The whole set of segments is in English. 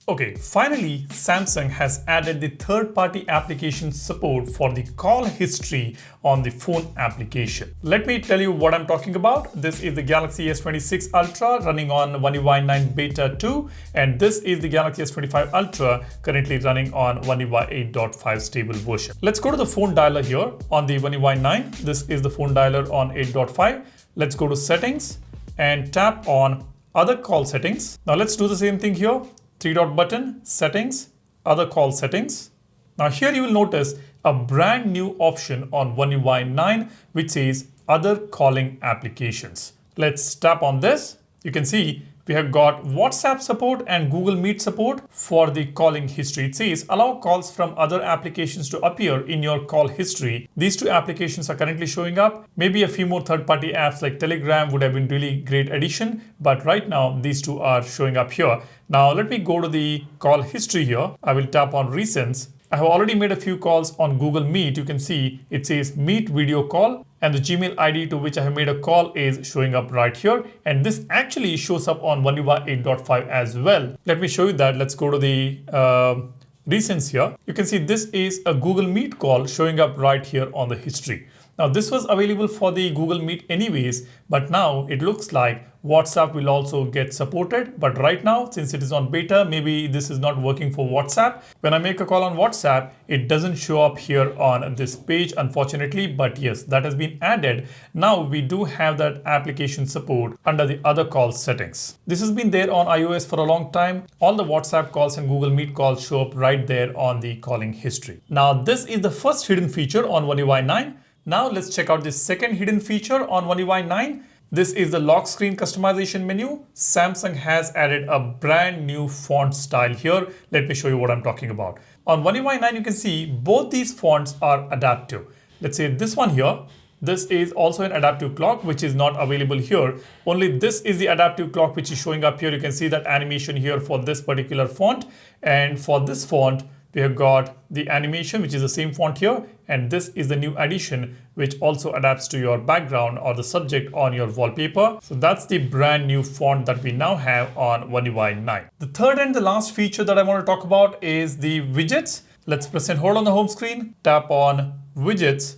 Okay, finally, Samsung has added the third-party application support for the call history on the phone application. Let me tell you what I'm talking about. This is the Galaxy S26 Ultra running on One UI 9 Beta 2, and this is the Galaxy S25 Ultra currently running on One UI 8.5 stable version. Let's go to the phone dialer here on the One UI 9. This is the phone dialer on 8.5. Let's go to settings and tap on other call settings. Now let's do the same thing here. Three-dot button, settings, other call settings. Now here you will notice a brand new option on One UI 9 which says other calling applications. Let's tap on this. You can see we have got WhatsApp support and Google Meet support for the calling history. It says allow calls from other applications to appear in your call history. These two applications are currently showing up. Maybe a few more third-party apps like Telegram would have been really great addition, but right now these two are showing up here. Now let me go to the call history here. I will tap on recents. I have already made a few calls on Google Meet. You can see it says Meet video call and the Gmail ID to which I have made a call is showing up right here. And this actually shows up on One UI 8.5 as well. Let me show you that. Let's go to the recents here. You can see this is a Google Meet call showing up right here on the history. Now this was available for the Google Meet anyways, but now it looks like WhatsApp will also get supported. But right now, since it is on beta, maybe this is not working for WhatsApp. When I make a call on WhatsApp, it doesn't show up here on this page, unfortunately, but yes, that has been added. Now we do have that application support under the other call settings. This has been there on iOS for a long time. All the WhatsApp calls and Google Meet calls show up right there on the calling history. Now this is the first hidden feature on One UI 9. Now let's check out the second hidden feature on One UI 9. This is the lock screen customization menu. Samsung has added a brand new font style here. Let me show you what I'm talking about. On One UI 9, you can see both these fonts are adaptive. Let's say this one here. This is also an adaptive clock, which is not available here. Only this is the adaptive clock, which is showing up here. You can see that animation here for this particular font. And for this font, we have got the animation, which is the same font here. And this is the new addition, which also adapts to your background or the subject on your wallpaper. So that's the brand new font that we now have on One UI 9. The third and the last feature that I want to talk about is the widgets. Let's press and hold on the home screen, tap on widgets.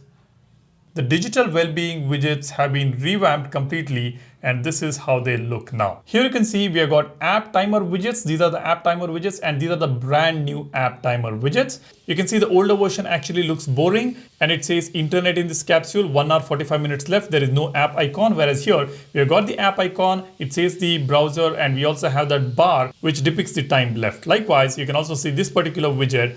The digital well-being widgets have been revamped completely, and this is how they look now. Here you can see we have got app timer widgets. These are the app timer widgets, and these are the brand new app timer widgets. You can see the older version actually looks boring, and it says internet in this capsule, 1 hour 45 minutes left. There is no app icon, whereas here we have got the app icon. It says the browser, and we also have that bar which depicts the time left. Likewise, you can also see this particular widget.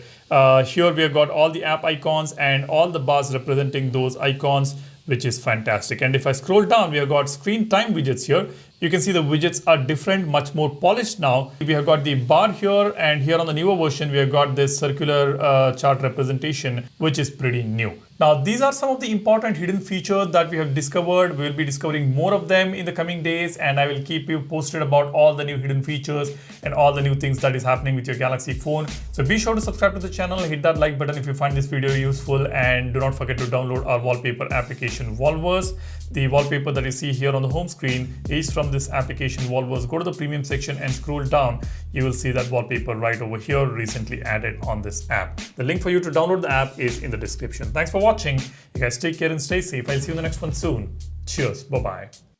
Here we have got all the app icons and all the bars representing those icons, which is fantastic. And if I scroll down, we have got screen time widgets here. You can see the widgets are different, much more polished now. We have got the bar here, and here on the newer version, we have got this circular chart representation, which is pretty new. Now, these are some of the important hidden features that we have discovered. We will be discovering more of them in the coming days, and I will keep you posted about all the new hidden features and all the new things that is happening with your Galaxy phone. So be sure to subscribe to the channel, hit that like button if you find this video useful, and do not forget to download our wallpaper application Wallverse. The wallpaper that you see here on the home screen is from this application Wallverse. Go to the premium section and scroll down. You will see that wallpaper right over here, recently added on this app. The link for you to download the app is in the description. Thanks for watching. You guys take care and stay safe. I'll see you in the next one soon. Cheers. Bye-bye.